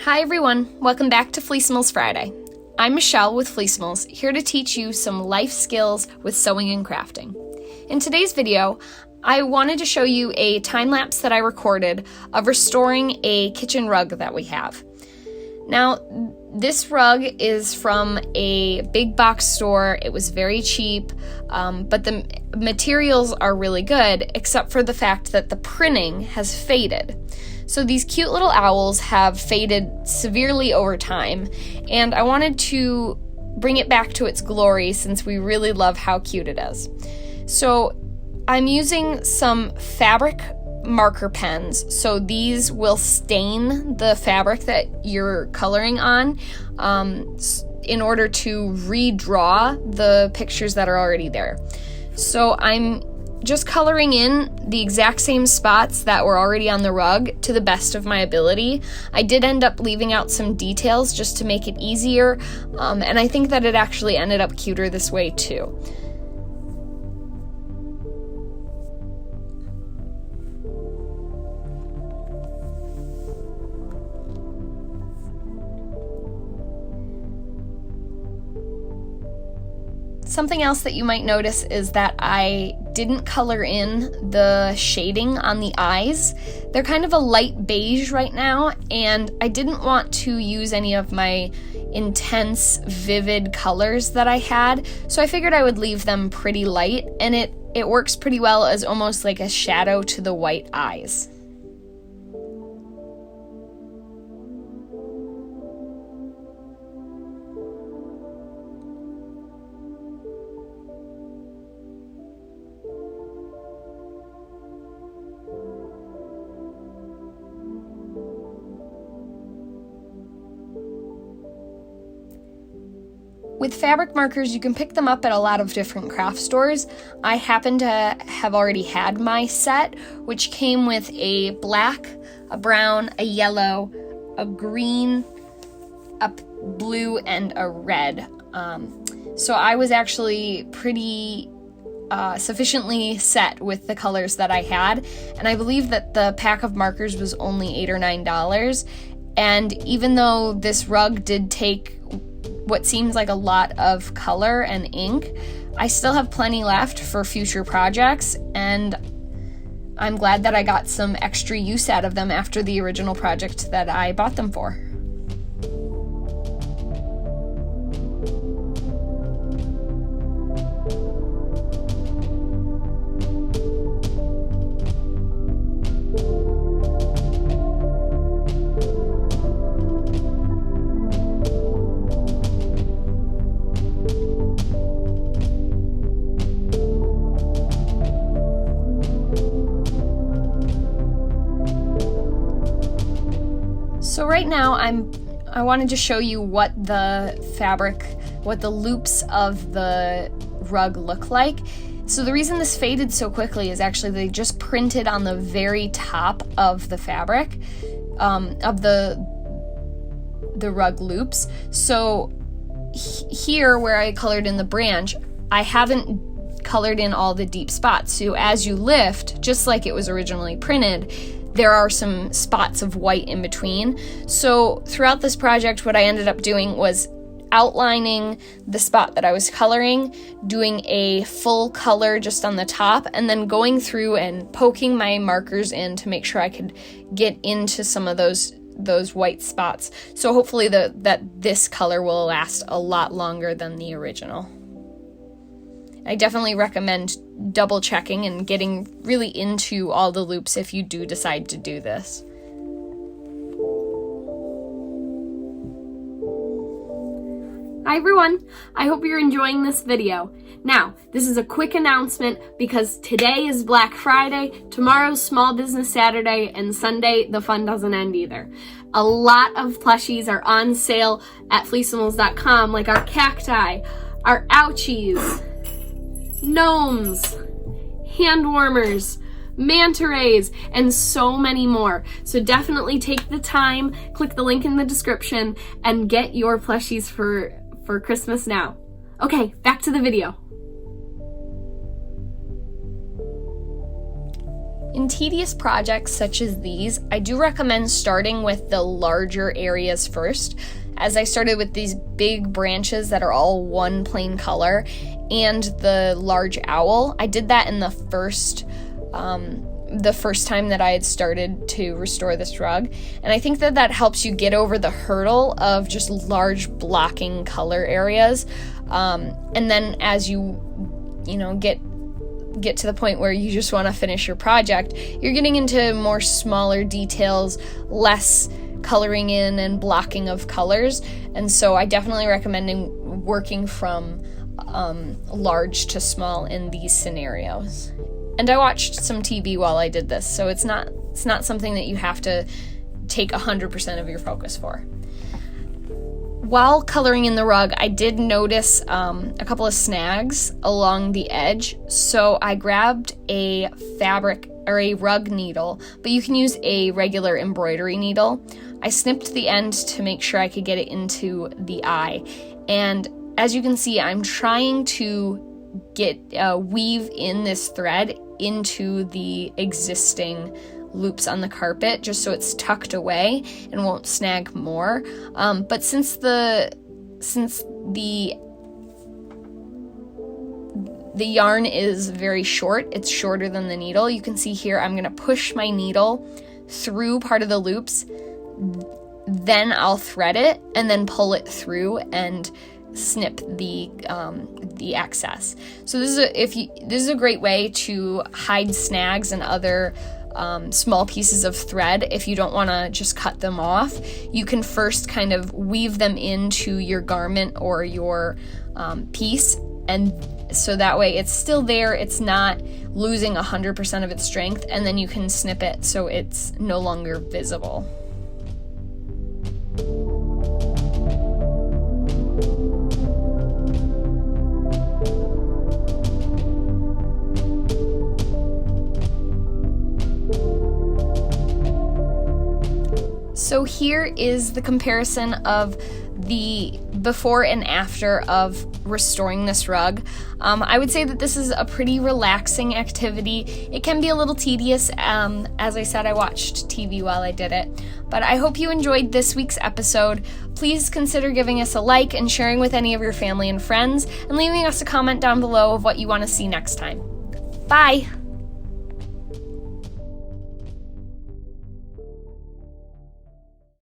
Hi everyone, welcome back to Fleecimals Friday. I'm Michelle with Fleecimals, here to teach you some life skills with sewing and crafting. In today's video, I wanted to show you a time lapse that I recorded of restoring a kitchen rug that we have. Now, this rug is from a big box store. It was very cheap, but the materials are really good, except for the fact that the printing has faded. So these cute little owls have faded severely over time, and I wanted to bring it back to its glory since we really love how cute it is. So I'm using some fabric marker pens, so these will stain the fabric that you're coloring on in order to redraw the pictures that are already there. So I'm just coloring in the exact same spots that were already on the rug to the best of my ability. I did end up leaving out some details just to make it easier, and I think that it actually ended up cuter this way too. Something else that you might notice is that I didn't color in the shading on the eyes. They're kind of a light beige right now, and I didn't want to use any of my intense, vivid colors that I had, so I figured I would leave them pretty light, and it works pretty well as almost like a shadow to the white eyes. With fabric markers, you can pick them up at a lot of different craft stores. I happen to have already had my set, which came with a black, a brown, a yellow, a green, a blue, and a red. So I was actually pretty sufficiently set with the colors that I had, and I believe that the pack of markers was only $8 or $9. And even though this rug did take what seems like a lot of color and ink, I still have plenty left for future projects, and I'm glad that I got some extra use out of them after the original project that I bought them for. So right now I wanted to show you what the loops of the rug look like. So the reason this faded so quickly is actually they just printed on the very top of the fabric of the rug loops. So here where I colored in the branch, I haven't colored in all the deep spots. So as you lift, just like it was originally printed, there are some spots of white in between. So throughout this project, what I ended up doing was outlining the spot that I was coloring, doing a full color just on the top, and then going through and poking my markers in to make sure I could get into some of those white spots. So hopefully that this color will last a lot longer than the original. I definitely recommend double checking and getting really into all the loops if you do decide to do this. Hi everyone, I hope you're enjoying this video. Now, this is a quick announcement because today is Black Friday, tomorrow's Small Business Saturday, and Sunday the fun doesn't end either. A lot of plushies are on sale at Fleecimals.com, like our cacti, our ouchies, gnomes, hand warmers, manta rays, and so many more. So definitely take the time, click the link in the description, and get your plushies for Christmas now. Okay, back to the video. In tedious projects such as these, I do recommend starting with the larger areas first, as I started with these big branches that are all one plain color and the large owl. I did that in the first time that I had started to restore this rug, and I think that helps you get over the hurdle of just large blocking color areas, and then as you get to the point where you just want to finish your project, you're getting into more smaller details, less coloring in and blocking of colors, and so I definitely recommend working from large to small in these scenarios. And I watched some TV while I did this, so it's not something that you have to take 100% of your focus for. While coloring in the rug, I did notice a couple of snags along the edge, so I grabbed a fabric or a rug needle, but you can use a regular embroidery needle. I snipped the end to make sure I could get it into the eye, and as you can see, I'm trying to weave in this thread into the existing loops on the carpet, just so it's tucked away and won't snag more. But since the yarn is very short, it's shorter than the needle, you can see here I'm going to push my needle through part of the loops, then I'll thread it and then pull it through and snip the excess. So this is a great way to hide snags and other small pieces of thread. If you don't want to just cut them off, you can first kind of weave them into your garment or your piece, and so that way it's still there, it's not losing 100% of its strength, and then you can snip it so it's no longer visible. So here is the comparison of the before and after of restoring this rug. I would say that this is a pretty relaxing activity. It can be a little tedious. As I said, I watched TV while I did it. But I hope you enjoyed this week's episode. Please consider giving us a like and sharing with any of your family and friends, and leaving us a comment down below of what you want to see next time. Bye!